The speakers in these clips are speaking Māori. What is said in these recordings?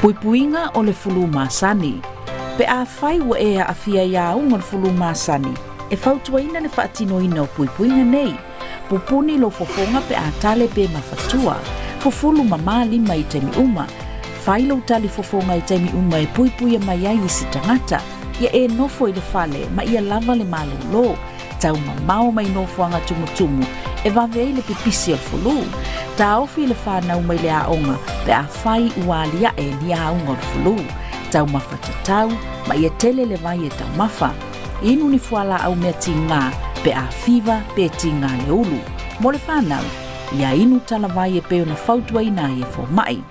Puipuinga o le fulu masani. Pe a fai wa e a fia ia unga le fulu masani. E fautuaina le whaatinoina o puipuinga nei. Pupuni lo fofonga pe a tale pe mafatua. Fufulu mama lima i taimi uma. Fai lo tali fofonga i taimi uma e puipuia mai ai isi tangata. Ia e nofo i le fale ma ia lava le malu lo. Tau mamao mai nofo anga tumutumu. E vavei le pipisi al fulu. Ta ofi le whanau mai le aonga pe a fai ualia e li aonga al fulu. Tau mafatatau ma ia tele le vai e tau mafa. Inu ni fuala au mea tinga pe a fiva pe tinga le ulu. Mo le whanau, ia inu tala vai e peo na fautua ina e fo mai.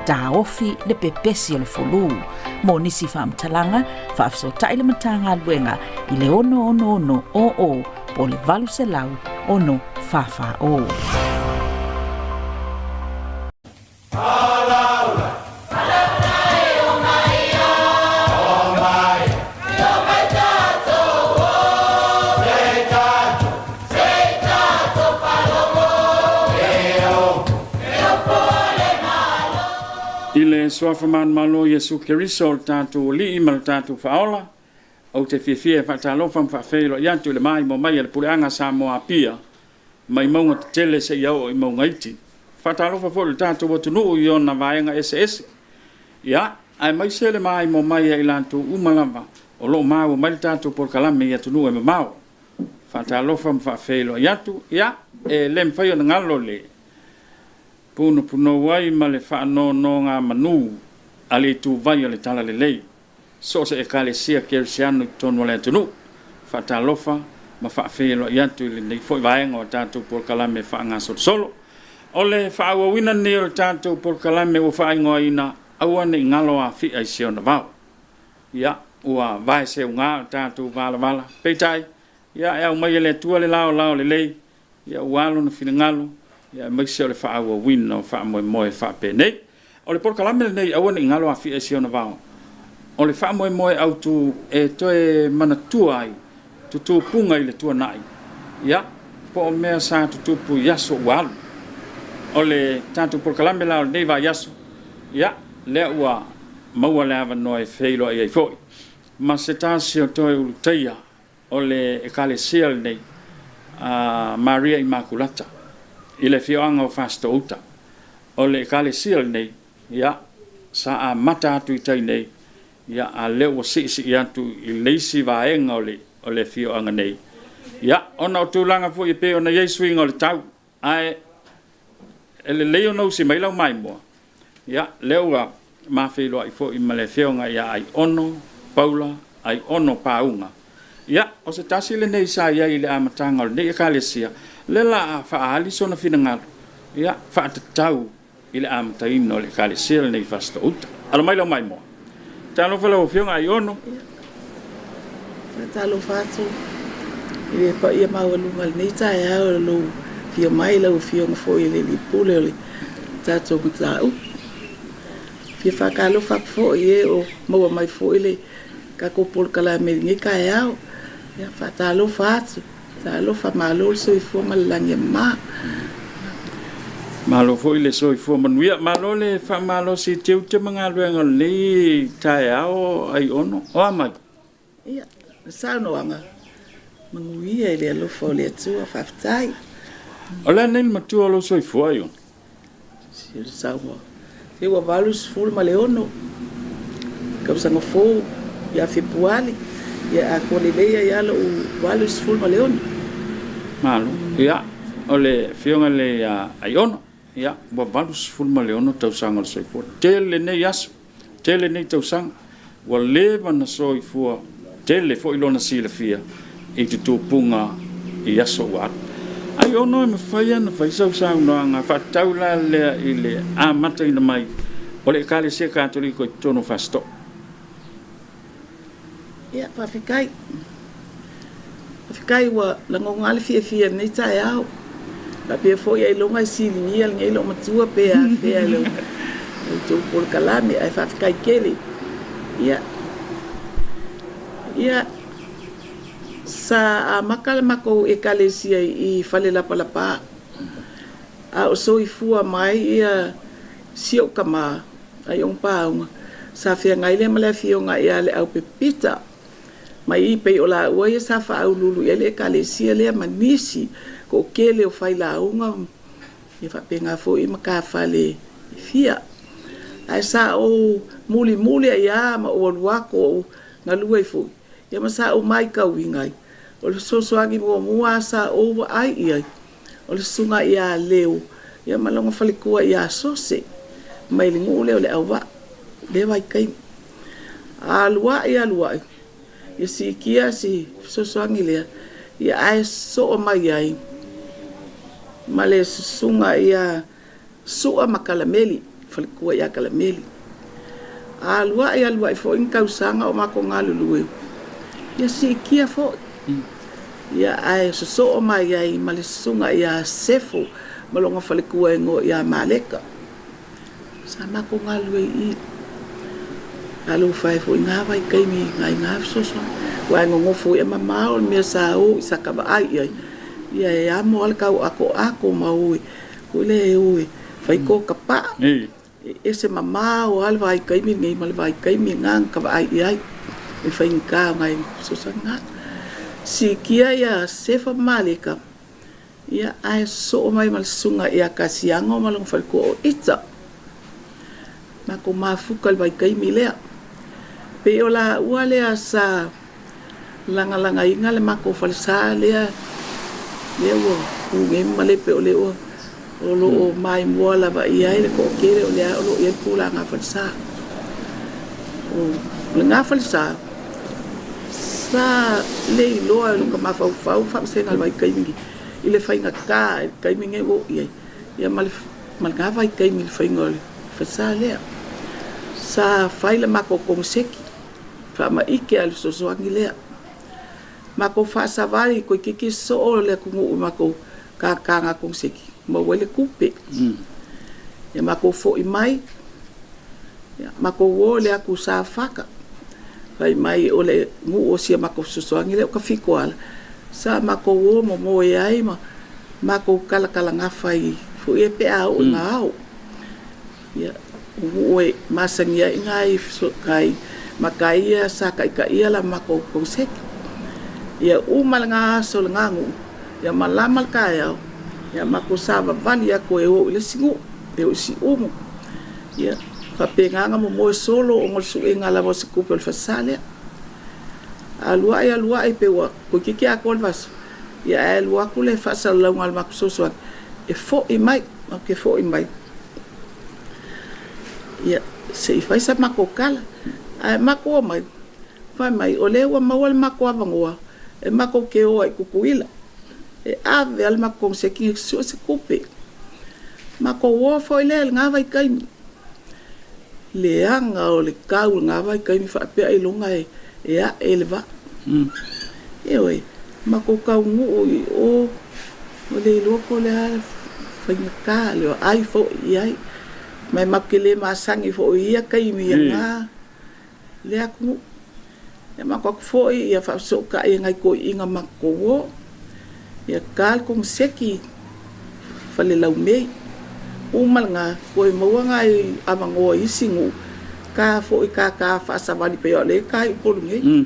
Ta ofi le pepesi al fulu. Mo nisi whamtalanga, whaafso taile matanga luenga i le ono o po le valu se lau ono fafa o. Ile soafa man malo Yesu Keriso tatu li imal tatu faola o te fifie fa talo fam fa felo yantu le mai mo mai le puleanga sa mo apia mai mo tele se yo i mo ngaiti fa talo fa fo tatu wotunu yo na vaenga SS ya ai mai se le mai mo mai i lantu umalamba o lo mau mai tatu por kalame ya tunu e mau fa talo fam fa felo yantu ya e lem fa yo ngalo le puno wai ma le whaano no ngā manu ale tu vai le tala le lei. So se e kale sia kersiano tonu le tunu. Whatalofa ma whaafelo i atu le nei foi vaenga o tātou por kalame whaanga solo. O le whaawa wina ni o tātou por kalame o whaingoa ina aua ne ngalo a fi ai seo na vau. Ia, ua vai se unga o tātou vala. Peitai, ia e au mai le tua le lao le lei. Ia ualo na fina ngalo. Ya mai se le fa wa win no fa mo fa pe nei o le por kalame nei awan ngalo a fi ese ona va o le fa mo au tu e to e manatua ai tu punga i le tua nai ya po me sa tu pu yaso wal o le tanto por kalame la nei va yaso ya le wa mo la va no e feilo ai foi ma se ta si o to e ulteia o le e kale siel nei a Maria Immaculata ile fioanga o fasto uta o le kale sil nei ya sa a mata tu itai nei ya a le o si ya tu i leisi vaenga o le fioanga nei ya ona tu langa fu i pe ona Yesu inga le tau ai ele leo no si mai lau mai mo ya leua ma filo i fo i male fionga ya ai ono Paula ai ono paunga ya o se tasi le nei sa ya ile amatanga le kale sia le la fa ali sona finanga ya fa tau ile am taino le kale sil nei fasto ut al mai lo mai mo talo fa lo fiona iono talo fatu ile pa ia ma lu mal nei ta ya lo fio mai lo fio fo ile li pule le tato buta u fio fa kalo fa fo ye o mo mai fo ile ka ko por kala me ni ka ya fa talo fatu talo fa malo so i fo malange ma malo fo ile so i fo manuia malo le fa malo si tiu te manga luenga le tai ao ai ono o ama ia sa no anga manuia ile lo fo le tu fa tai ola nei matu lo so i fo ai si sa wo e wa valus ful maleono ka sa no fo ya fi puali ya a koleleia ya lo valus ful maleono malo ya ole fionga le ai ono ya bo valus ful maleono tau sanga so i fo tele ne yas tele ne tau sang wa leva na so i fo tele fo ilona sila fia e tu punga i yaso wat ai ono me faia na faisa sa no nga fa taula le ile a mata ina mai ole kale se katoliko tono fasto ya fa fikai wa la ngonga le fia nei tai au la pe fo ia longa si ni al ngai lo matua pe a fe lo tu por kalame ai fa fikai kele ya sa makal mako e kalesia i fale la palapa a so i fua mai ia sio kama ai on paunga sa fia ngai le male fio ngai ia le au pepita mai I pe o la ua ia sa fa au lulu ia le kalesia le manisi ko kele o fai la unga ia fa penga fo I maka fale fia ai sa o muli ia ma o luako na luai fo ia ma sa o mai ka wingai o le sosoagi mua sa o ai ia o le sunga ia leo ia malonga falikua ia sose mai lingu leo le awa le vai kai alua ia si kia si sosoangi le ia ai so mai ai male sunga ia sua makalameli falikua ia kalameli alua fo inka usanga o mako ngalulu ia si kia fo ia ai so mai ai male sunga ia sefo malonga falikua ngo ia maleka sama ko ngalwe I alu fai fo nga vai kai mi ngai nga so wa ngo fo ia mama o me sa o isaka ba ai ia mo al ka ako mau ule fai ko kapa ese mama o al vai kai mi ngai mal vai kai mi ngang ka ai e fai ka ngai so nga si kia ia sefa maleka ia ai so mai mal sunga ia kasiango malong fal ko itza mako mafukal vai kai milea pe ola uale asa langa inga le mako fal sa lea wo nge male pe ole o lo mai mola va ia le ko kere ole o ia pula nga fal sa o nga fal sa le loa lo ka mafau fa se ngal vai kai mi ile fai nga kai mi nge wo ia mal nga vai kai mi fai ngol fa sa lea sa fai le mako konseki fa ma ike al so angilea mako fa sa vari ko kiki so le ku mako ka nga konseki mo wele kupe ya mako fo I mai ya mako wo le aku sa faka vai mai ole mu o sia mako so angilea ka fikoala sa mako wo mo ai ma mako kala nga fai fu e pe au ngau ya ue masangia ngai so kai makaia sa kai ia la mako konsek ia umal nga so ngangu ya malamal kaya ya mako sava vali ya ko e le singu e si ya fa penga mo solo o ngol su ngala mo se kupel fasale alua e pe wa ko kiki akol vas ya alua ko le fasal la ngal mako so e fo I mai ke fo I mai ia se fai sa mako kala ai mako mai fai mai ole wa mawal mako avangoa e mako ke o ai kukuila e ave al mako se ki se kupe mako wo foi le nga vai kai le anga o le kau nga vai kai mi fa pe ai longa e a elva e oi mako kau ngu o le loko le fa ka le ai fo ai mai makile masangi fo ia kai mi nga le aku e mako fo ia fa so ka ngai ko inga mako wo ia kal kong seki fale lau mei umal nga ko mo nga avango isingu ka fo ka fa sa vali pe ole kai por ngai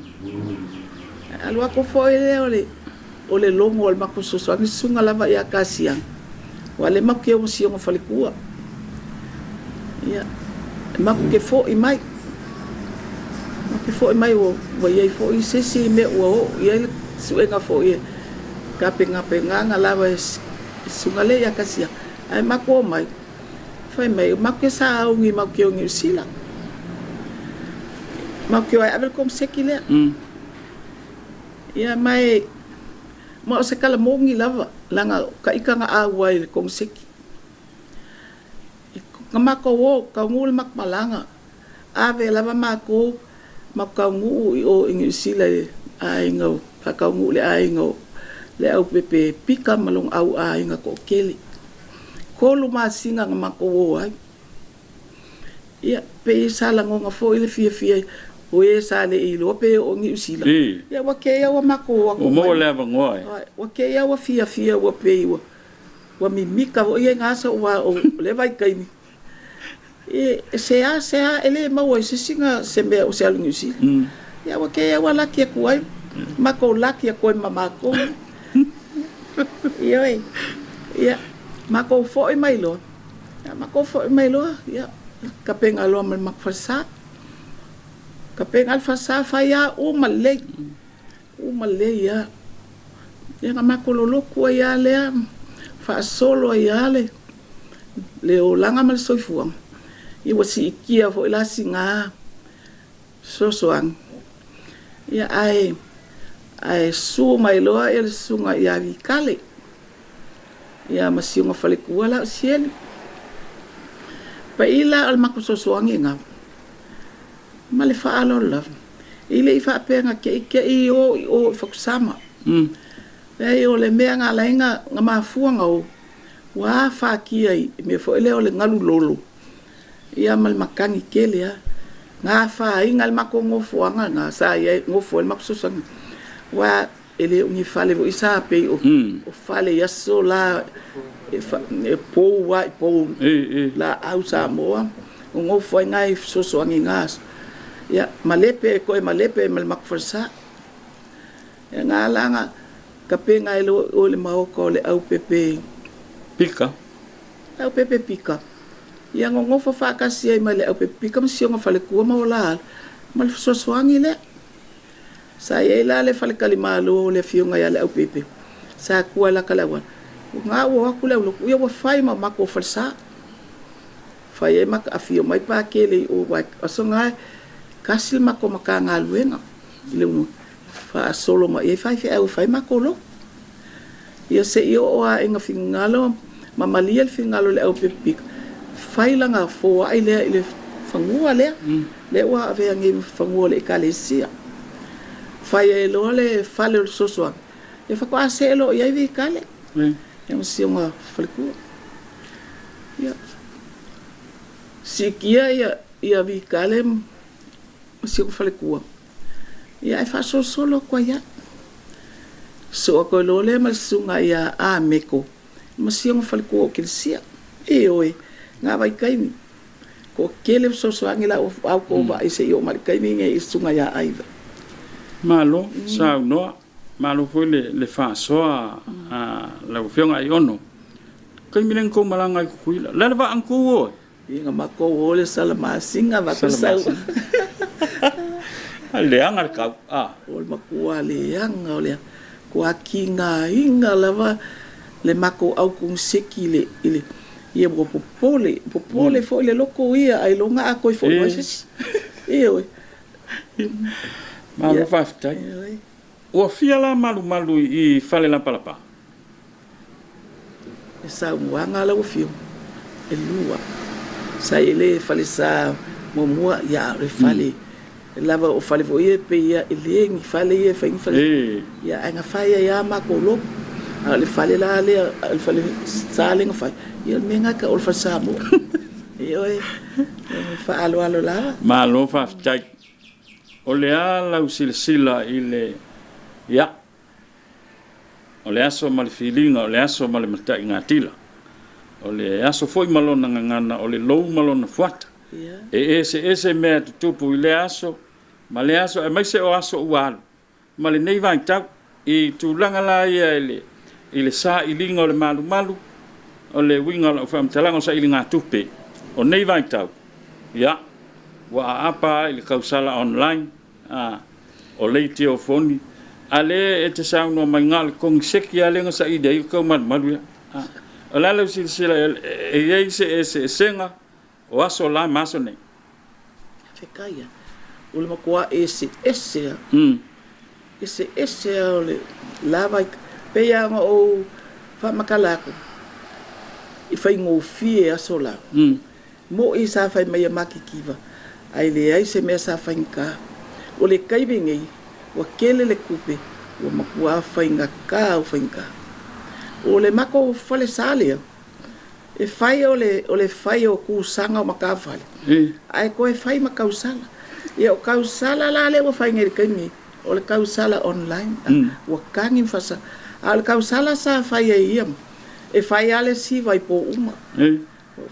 alwa ko fo ole longo al mako so ni sunga lava ia kasiang wale makio mo siong fale kua ia mako ke fo I mai wo ia fo I sesi me wo ia suenga fo ia ka penga nga lava sungale ya kasia ai mako mai fai mai mako sa ngi mako ngi sila mako ai avel kom sekile ia mai mo se kala mo ngi lava langa ka ikanga awai kom seki ngamako wo ka ngul mak malanga ave lava mako makangu o ingi sila ai ngau pakangu le ai ngau le au pepe pika malong au ai nga ko keli ko lu masinga ngamako wo ai ia pe sala ngonga fo ile fia o e sale I lo pe o ngi sila ia wa ke ia wa mako o mo le va ngoi wa ke ia wa fia wa pe wa mi mika o ia ngasa wa o le vai kai Se a ele mau se singa se me o se alu si. Ya wa ke wa la ke kuai. Ma ko la ke ko mama ko. Ioi. Ya. Ma ko fo e mai lo. Ya ma ko fo e mai lo. Ya. Ka penga lo ma fasa. Ka penga fasa fa ya o male. O male ya. Ya ma ko lo ko ya le. Fa solo ya le. Le o langa mal soifuang. Iwa si ikia fo ila singa sosoang. Ia ai su mai loa ele sunga ia vikale. Ia masiunga fale kuala siel. Pa ila al maku sosoang inga. Male fa alo la. Ile ifa penga ke i o fakusama. Ei o le mea nga lainga nga mafuanga o. Wa fa kia me fo ele o le ngalu lolo. Ia mal makangi kele ya nga fa ingal makongo fuanga nga sa ia ngofo el maksusang wa ele ungi fale vo isa pe o fale ya sola e po wa po la ausa moa ngofo ngai soso angi ngas ya malepe ko malepe mal makforsa ya nga langa kapenga elo o le mau ko le au pepe pika pika. Yang ngofo fa kasi ay mali au pepi kam siong fale ku mawala mal sosoangi le sa yela le fale kalimalo le fiunga ya le au pepi sa ku ala kalawan nga wo ku le ku yo fai ma mako falsa fa ye mak afio mai pa kele o wa asonga kasil mako makanga luenga le fa solo ma e fai au fai mako lo yo se yo o inga fingalo mamalia fingalo le au pepi failanga fo ai le fangua le wa ave ngi fangua le kalesia fai lo le fale soso e fa kwa se lo ia vi kale e mo si uma falku ya si kia ia vi kale mo si ko falku ya e fa solo kwa ya so ko lo le ma sunga ya a meko mo si uma falku kilsia e oi nga vai kaimi ko kele soso angela o ko ba ise yo mal kaimi nge isunga ya aiva malo sa no malo foi le fa so a la fiona ai ono kaimi len ko malanga ku la va anku o inga mako o le salama singa va ko sa ale angar ka o makua le anga o le ko akinga inga lava le mako au kung sekile ile ia mo popole fo le loko ia ai longa a koi fo moises io malu fafta o fiala malu I fale la palapa sa wanga la o fio e lua sa ele fale sa mo ya re fale lava o fale vo ia pe ia ele ngi fale ia fa fale ia nga fa ia makolo le fale la le fale saling fa ia menga ka ol fasamo io fa alo la malo fa tai ole ala usilsila ile ya ole aso mal feeling ole aso mal mata ngatila ole aso foi malona ngana ole low malona fuata ese me tupu ile aso male aso e mai se o aso ual male nei vai tau I tu langa la ia ile sa ilinga ole malu o le winga o fam talango sa ilinga tupe o nei vai tau ya wa apa ile kausala online o le tio foni ale te sa no mangal kong seki ale nga sa ide ko malu ya o la le sila e se senga o aso la maso nei fekaya o le makua ese o le lava pe ya o fa makalako I fai ngofie asola mo I sa fai mai makikiva ai le ai se me sa fai ka o le kaibingi wa kele le kupe wa makua fai ngaka o fai ka o le mako fale sale e fai o le fai o ku sanga o makafale ai ko e fai makausala e o kausala la le wa fai ngel kaimi o le kausala online wa kangi fasa al kausala sa fai e fai ale si vai po uma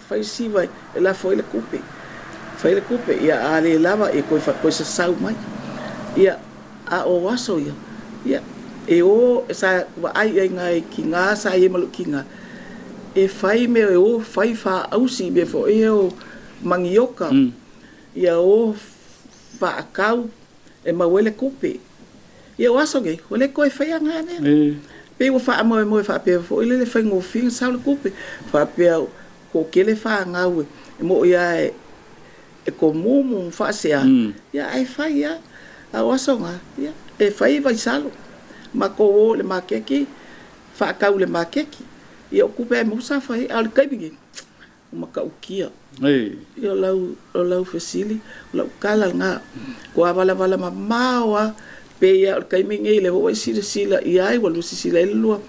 fai si vai e la foi le kupe ia ale lava e koe fa koe sa sau mai ia a o waso ia e o sa wa ai ngai ki nga sa ia malu ki nga e fai me o fai fa ausi be fo e o mangioka ia o fa kau e mawele kupe ia waso ge ole koe fai nga ne pe o fa mo fa pe fo ile le fa ngo fin sa le kupe fa pe ko kele fa nga we mo ia e ko mumu fa se ia ai fa ia a waso nga ia e fai vai salo ma ko le makeki fa kau le makeki ia kupe mo sa fai al kaibingi ma ka ukia ia lau fesili lau kala nga ko avala mawa pe ia kaibingi le ho sila ia ai walu sila lua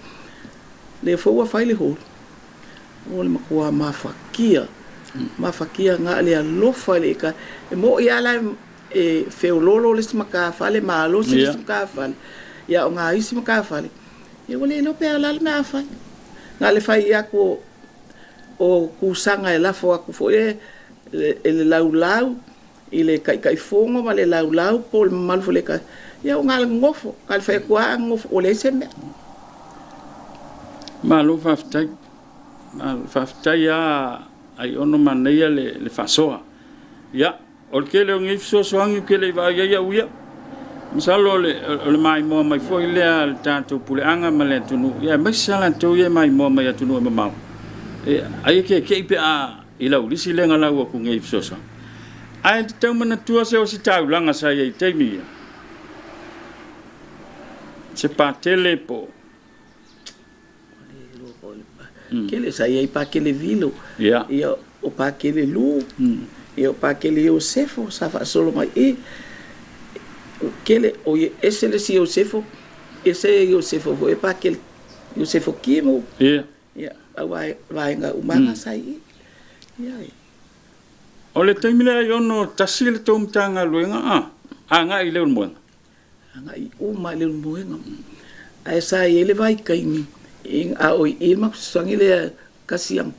le fo wa fai le ho o le makua mafakia nga le alofa le ka e mo ia la e feololo le smaka fale malo le smaka fale ia nga isi maka fale e wole no pe ala na fa nga le fai ia ko o kusanga e la fo ku fo e le laulau ile kai fongo ma le laulau po mal fo le ka ia nga ngofo ka fai ko ngofo o le sembe malo faftai ai ono maneia le fasoa ia o ke le ngi soangi ke le va ia uia misalo le mai mo mai foi le al tanto puleanga ma le tunu ia mai sala to ia mai mo mai tunu ma mau e ai ke pe a ila ulisi le ngala wa ku ngi sosa ai te mana tua se o si tau langa sa ia te mi se pa telepo kele sa ia pa kele vilo ia o pa kele lu ia pa kele Josefo sa fa solo mai kele o ese le si Josefo foi pa kele Josefo kimo ia vai nga umanga sai ia o le taimile ai ono tasile tom tanga luenga nga i le mo nga i uma le mo nga ai sa ele vai kaimi in a o i ma sangile kasiang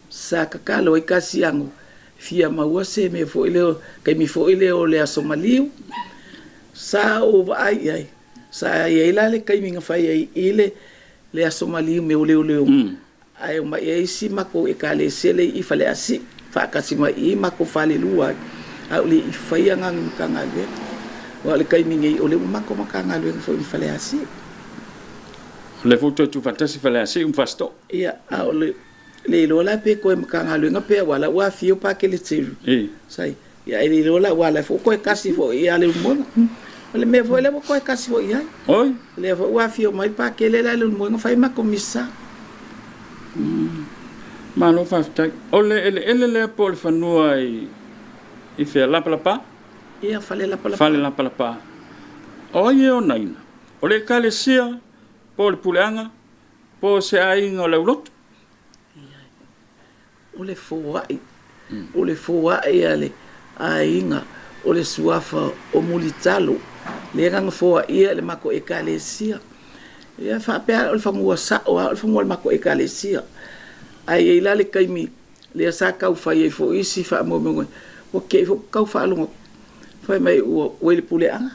sa kakalo i kasiang fia maua se me fo ile kai mi fo ile o le Somaliu sa o vai ai sa ia ila le kai mi nga fai ai ile le Somaliu me ole ai ma e si ma ko e kale sele i fale asi fa kasi ma i ma ko fale lua a le i fai nga nganga le wa le kai mi ngai ole ma ko makanga le fo i fale asi le foto tu fantasi fale asi fasto ia a le lola pe ko makanga le ngape wala wa fio pa ke le tsiru sai ia le lola wala fo ko kasi fo ia le mo le me fo le ko kasi fo ia oi le fo wa fio mai pa ke le le mo fai ma komisa mano fafta ole ele po le fanua i fe la pa ia fale la pa o ye onaina ole kale sia po le puleanga po se ai ngole ulot ole foa ale ainga ole suafa o mulitalo le nga foa ia le mako e kale sia ia fa pe o famua sa o famua mako e kale sia ai ila le kaimi le sa ka u fai fo isi fa mo o ke fo ka fa lo fa mai o le puleanga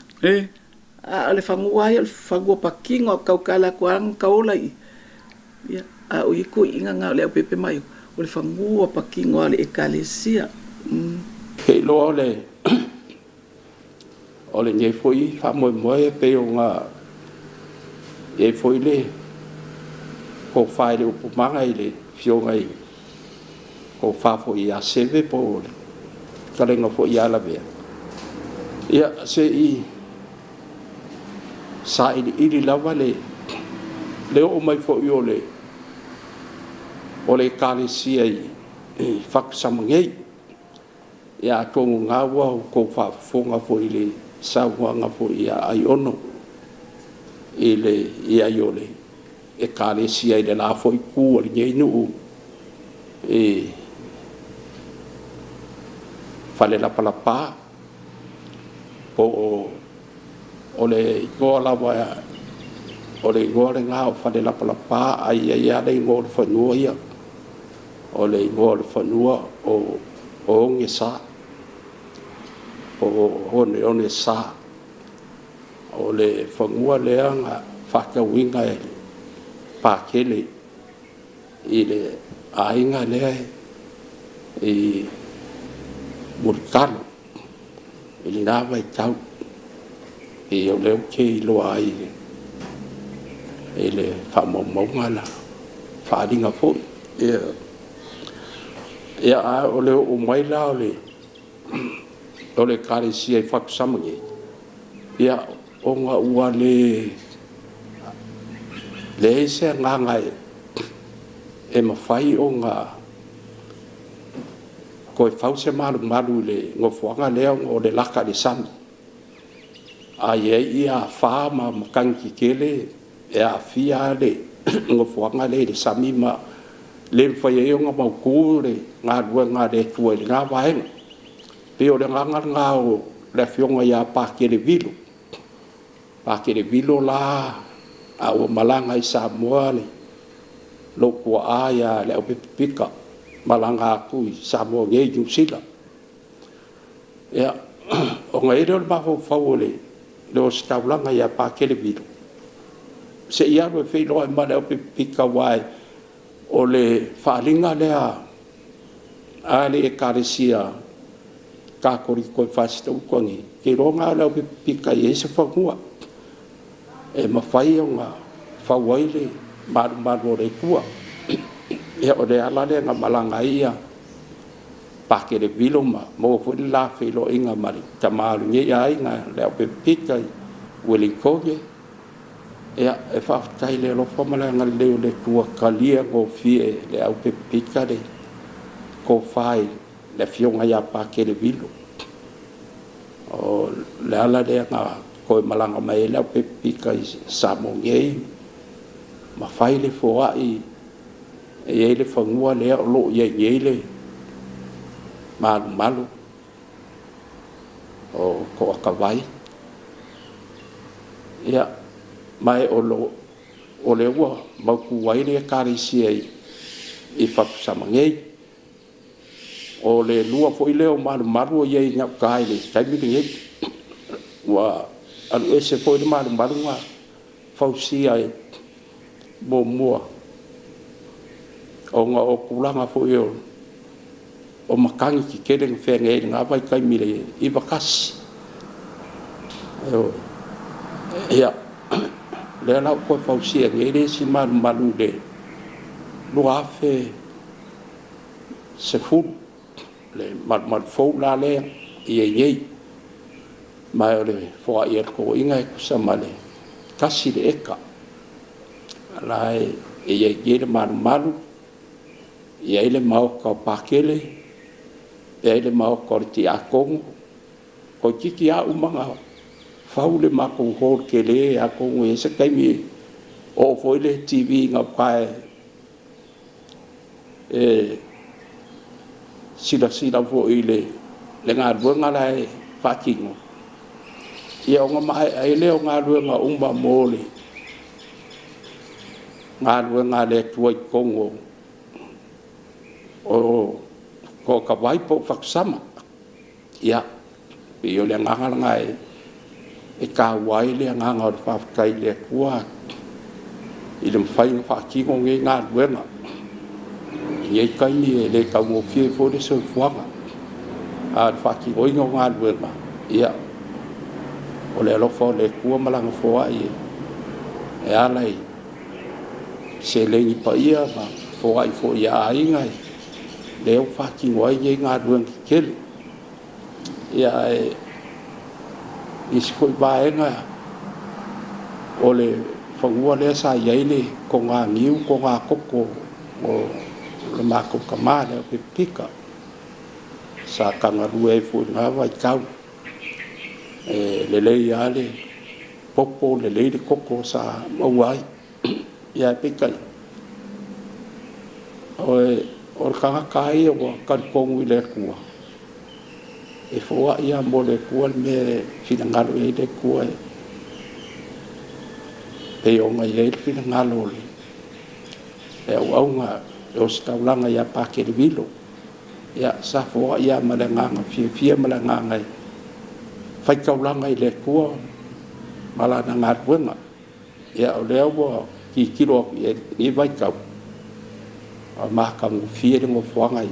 a le famua ia le fagua pakingo ka kala ko ang kaola ia a o iko inga nga le pepe mai o le fangua pakingo ale ekalesia he lo le ole nei foi fa mo pe o nga e foi le ko fai le o manga ile fio ngai ko fa fo ia seve po kale nga fo ia la vea ia se i sa ili lava le o mai fo io le ole kalesia i fak samangei ya ko ngawa ko fa fonga fo ile sa nga fo ia ai ono ile ia yole e kalesia ile la fo ku le nei nu fale la palapa po ole gola wa ole gola nga fale la palapa ai ai ai ngol fa noia o le ingoa le whanua o onge sa o one sa o le whangua lea ngā whakawinga e pākele i le ainga lea i murikalo i le nāwa i tau i o leo ke i loa ai i le whamaunga la whaadinga fōi ia a o leo o mai la o le kare si ai whakasamangi ia o ngā ua le se ngai e mawhai o ngā koe whause malu le ngofuanga leo o le laka le sami a ia wha ma makangi kele e a fia le ngofuanga le sami ma le whai e o ngā mauku le ngā rua ngā le tua i ngā wahenga pe o le ngā o le fionga ia pākele vilo la a o malanga i Samoa le loko a ia le o pipika malanga aku i Samoa nge i New ia o ngā ere o le maho whau le o staulanga ia pākele vilo se ia no e whiloa i male o pipika wai o le whaalinga lea a le e karesia ka kori koe whasita ukwangi ke ronga leo pipika i ese whangua e mawhai o ngā whauaile maru o re kua e o re ala le ngā malanga ia pākere vilo ma mō fwere la whilo inga mari ta maru nge ai ngā leo pipika i Wellington e whaftai le lofa malanga leo le kua kalia ngō fie le au pipika le ko whai le fionga ia pākere vilo o le ala le ngā koe malanga mai leo pipika i Samoa ngei ma whai le fōa i e le whangua lea o lo i ngei le malu o ko akawai ia mai o le ua mauku wai le karisia i whapusama ngei o le lua fo i leo maru o iei ngau kai le taimiri ngei wa alu ese fo i le maru ngā whausia e mō mua o ngā o kulanga fo i o makangi ki kere ngā whenga e ngā vai kai mire i wakasi ia le ala koe whausia ngei le si maru le lua awhe se furu le maru fau la lea i e ngei mai o le fua i erko inga e kusama le kasi le eka lai e ngei le maru i e le mao kau pakele e le mao kau ti a kongo ko kiki a umanga fau le mako hor ke le a kongo e se kaimi o foi le TV ngā pai e sila fo i le ngā ruanga lai whakingo ia o ngā mai ai leo ngā ruanga umba mōle ngā ruanga le tuai kongo o ko ka waipo whaksama ia i o le nganganga e ka wai le nganga o whawkai le kua i le mwhai whakingo nge ngā ruanga i ei kaini e le kau ngō fie fo le soi fuanga a whakingo ingo ngā ruanga ia o le alofa o le kua malanga fōa i e alai se lengi pa ia ma fōa i fō ia a ingai leo whakingo ai nge ngā ruanga kele ia e isi foi vaenga o le whangua lea sa iaile ko ngā ngiu ko ngā koko o le mako kama leo pipika sa kangarua e fui ngā vai kau le lei ale popo le lei de koko sa mauai ia pikai o kanga kai o karipongu i le kua e fua ia mo le kua me finangalo e le kua e o ngai e finangalo le e au nga o staulanga ia pakele vilo ia safo ia malanganga fia malanganga fai kaulanga i le kua malana ngatwenga ia o leo wa ki kilo i vai kau a makamu fia ngo fuangai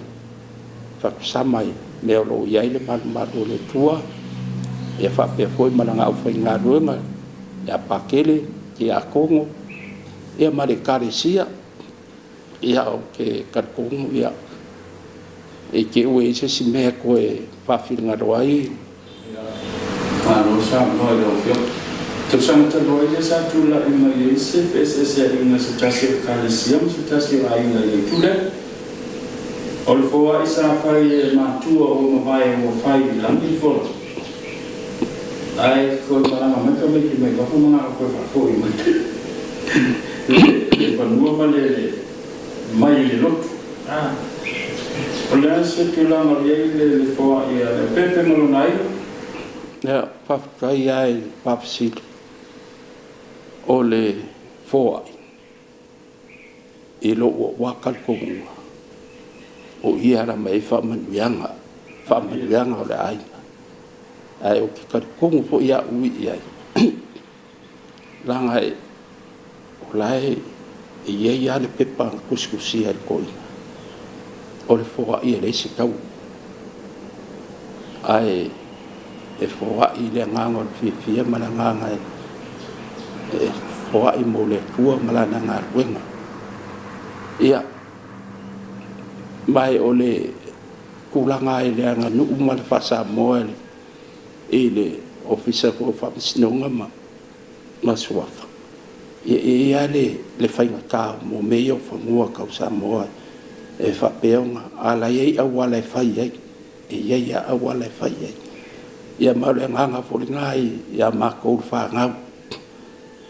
fa samai me lo ia ile madu le tua ia fa pe foi malanga fai ngatwenga ia pakele ki a kongo ia mare karesia ia o ke karkongo ia e ke ue se si me ko e fa filnga doai ma lo sa no lo fio tu sang ta lo ia sa tu la ima ye se se inga se tasi karesia se tasi la inga ye tu le ol fo ai sa fa ye ma tu o ma vai o fai langi fo ai ko ma me ko me ki me ko ma ko fa fo i ma le panua le mai le lotu olha se tu la maria le fo ia le pepe malonai ya pa kai ai pa si ole fo i lo wa kal ko o ia ra mai fa man yanga le ai o ki ka ko fo ia ui ia langai lai ia le pepa kuskusi al koi o le foa ia le se kau ai e foa i le nganga fia malanganga e foa i mo le tua malana wenga ia mai o le kulanga i le anga nu mal fasa moel i le officer ko fa snonga ma suafa ia le fainga ka mo meio fa mua kausa mo e fa peonga ala ia awala fai ai ia awala fai ai ia male nganga folingai ia ma ko fa ngau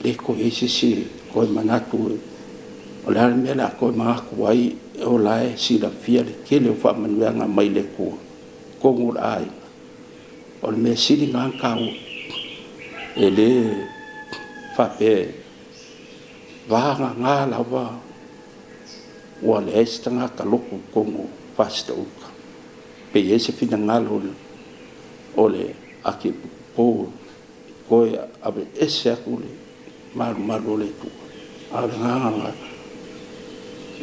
le ko isi ko manatu o la mela ko ma ko ai o la si la fia le kele fa manuanga mai le ko ngul ai o me si ngang ka ele fa pe vanga ngala wa wale estanga kaloko como pasta uka pe ese fina ngalo ole aki po ko abe ese akule mal ole ku ala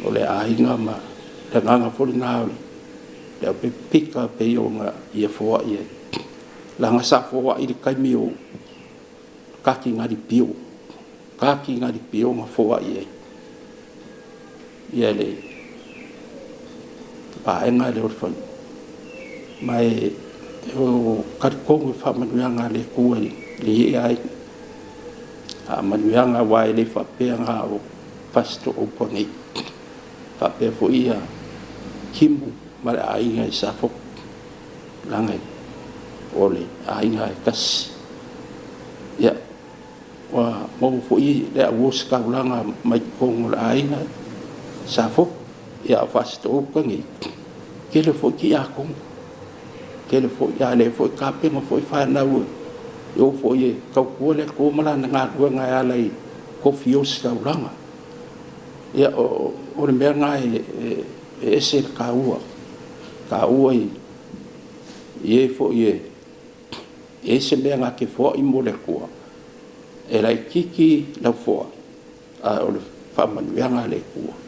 ole ainga ma nganga folina le pe pika pe yonga ye fo ye la nga sa fo i kai mio kaki ngari pio kaki ngari pio ma fo ye le pa enga le orfan mai o karko fa manuanga le ku le ai a manuanga wa le fa pe nga o pasto o poni fa pe fo ia kimu mara ai nga sa fo langai ole ai nga kas ya wa mo fo i le wos ka langa mai ko ai nga sa fo ya fasto o poni ke le fo ki a ko ke le fo ya le fo ka pe mo fo fa na u yo fo ye ka ko le ko mala nga ko nga ya lai ko fios ka langa ya o le me nga ese ka u ye fo ye ese me nga ke fo i mo le ko e lai kiki la fo a o le fa man nga le ko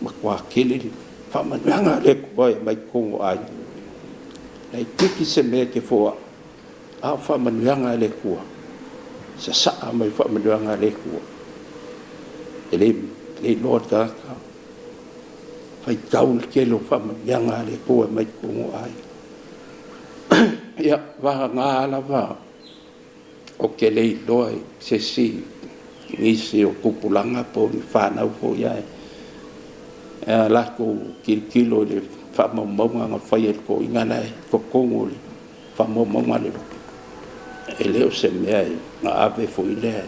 ma kwa kele fa man nga le ko e mai ko ai ai kiki se me ke fo a fa man nga le ko sa mai fa man nga le ko ele no ta fai taul ke lo fa man nga le ko e mai ko ai ya va nga la va o ke le doi se si isi o kupulanga po fa na fo ya la ko kilo le fa mo nga fa ye ko ingana ko ngoli fa mo le ele o se me na ave fo ile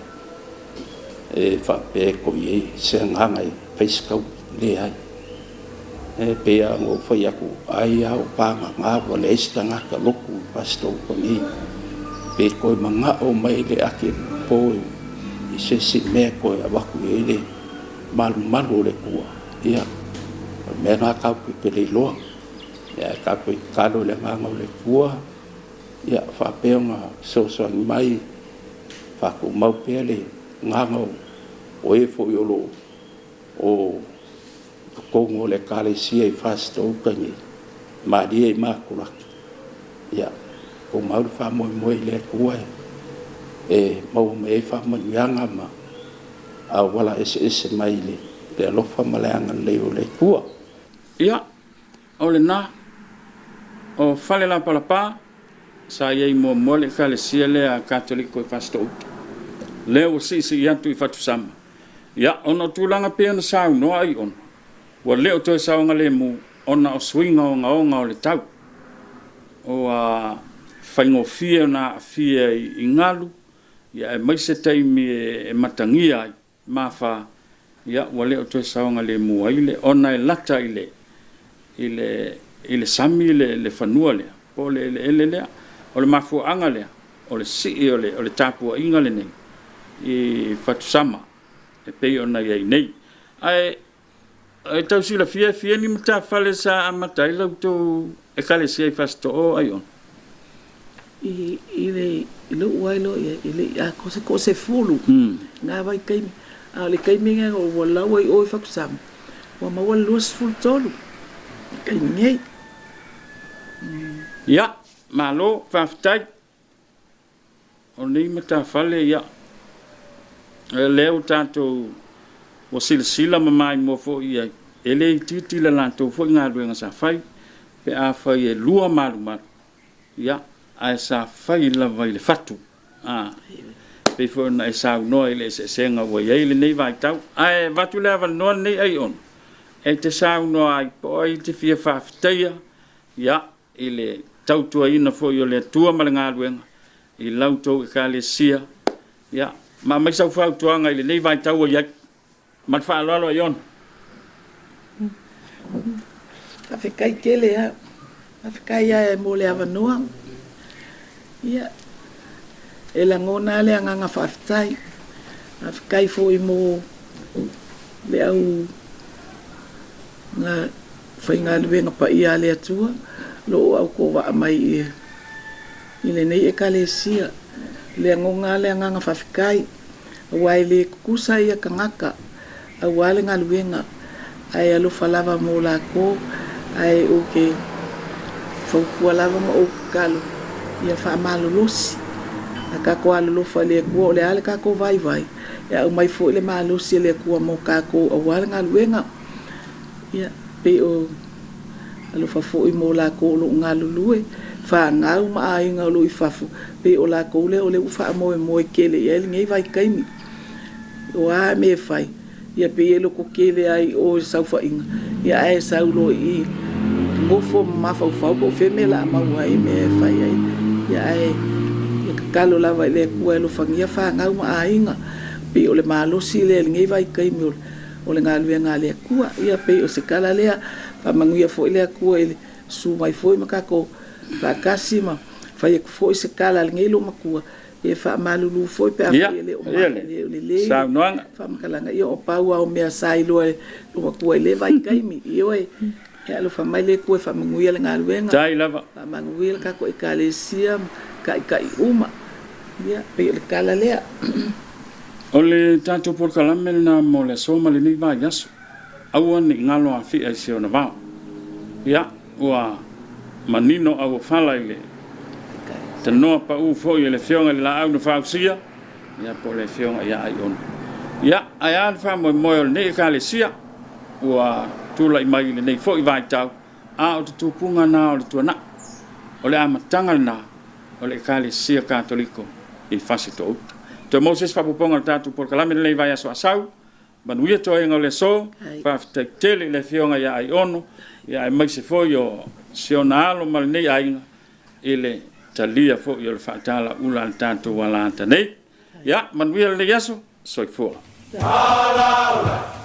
e fa pe ko ye se nganga pesca le ai e pe a mo fa ya ko ai a o pa nga wa le stanga ka loku pasto ko ni pe ko manga o mai le ake po se si me ko a wa ku ele mal le ko ia me ngā kaupi pele loa. Ia kaupi kalo le nganga o le kua. Ia whapeo ngā sosoangi mai. Whaku mau pele nganga o e fo iolo o kongo le kale sia I fasta ukangi. Maria I makulaki. Ia, ko mauru wha moe le kua e mau me e wha manianga ma a wala ese mai le alofa maleanga leo le kua. Ia, o le nā, o whale la palapa, sa iei mo le ka le sia le a katoliko I fasta uta. Leo o si I atu I fatu sama. Ia, ona tūlanga pia na sau noa I on. Wa leo toi saunga le mu, ona o swinga o ngā o le tau. O a whaingo fia na fia I ngalu, ia e maise taimi e matangia ai, mawha, ia wa leo toi saunga le mu aile, ona e lata ile sami le whanua lea, po le ele lea, o le mafuanga lea, o le si o le tapua inga le nei, I fatusama, e pei ona iei nei. Ai tau sila fia ni mata fale sa amatai lau tō e kale sia I fasto o ai on. I le uailo I a kose fulu. Ngā vai kaimi. A le kaimi ngā o walau ai o I fakusama. Wa maua luas fulu tolu. Kaimi ngei. Ia, malo, whaftai. O nei mata fale, ia. Leo tātou o sila mamai mo fo ia ele titi la lanto fo ngā ruenga sa fai pe a fai e lua maru maru ia a sa fai la vai le fatu pe fo na sa no ele se senga wo ia ele nei vai tau ai vatu leva no nei ai on e te sa no ai po ai te fia fafteia ia ele tau tua ina fo yo le tua ma ngā ruenga I lauto I ka le sia ia ma mai sa fa tuanga ele nei vai tau ia mat fa lo yon Afrikai kele ya Afrikai ya mo le avanua ia ela ngona le nganga faftai Afrikai fo I mo le au nga fainga le nga pa ia le atua lo au ko wa mai ile nei e kalesia le ngonga le nganga fafkai wai le kusa ia kangaka awale ngaluenga ai alu falava mo la ko ai oke fo lava mo kalu ia fa malolosi aka ko alu fa le ko le ale ka ko vai ya o mai fo le malolosi le ko mo ka ko awale ngaluenga ia pe o alu fa fo I mo la ko lo ngalulue fa ngau ma ai ngalu I fafu pe o la ko le o le fa mo kele ia ngai vai kaimi wa me fai ia pe elo ko kele ai o saufa inga ia ai saulo I ngofo mafa fa ko femela ma wai me fai ai ia ai kalo la vai le ko elo fangia fa ngau ma ainga pe o le malosi le ngai vai kai mi o le ngalwe ngale kua ia pe o se kala le fa manguia fo le kua ele su mai foi makako fa kasima fa ia fo se kala ngai lo makua e fa malulu foi pe afele o le sa noanga fa makalanga io o paua o mea sai lo makua le vai kai mi io e alo fa mai le ko fa manguia le ngalwenga tai lava fa manguia ka ko ikalesia kai uma ia pe le kala le o le tatou porkalame na mo le soma le ni va yaso aua ni ngalo a fi ai se ona va ia ua manino au fala ile te noa pa u fo ile fionga la au no fausia ia po le fionga ia ai on ia ai an fa mo ne kalesia ua tula I mai le nei fo I vai tau a o te tupunga na o le tuana o le amatanga na o le kalesia katoliko I fasito to Moses fa poponga tatu por kalame le vai aso asau manuia to enga le so fa tele le fionga ia ai ono ia ai mai se fo yo sionalo mal nei ai ele talia fo yo le fatala ula tatu wala tanei ya manuia le yaso soi fo ala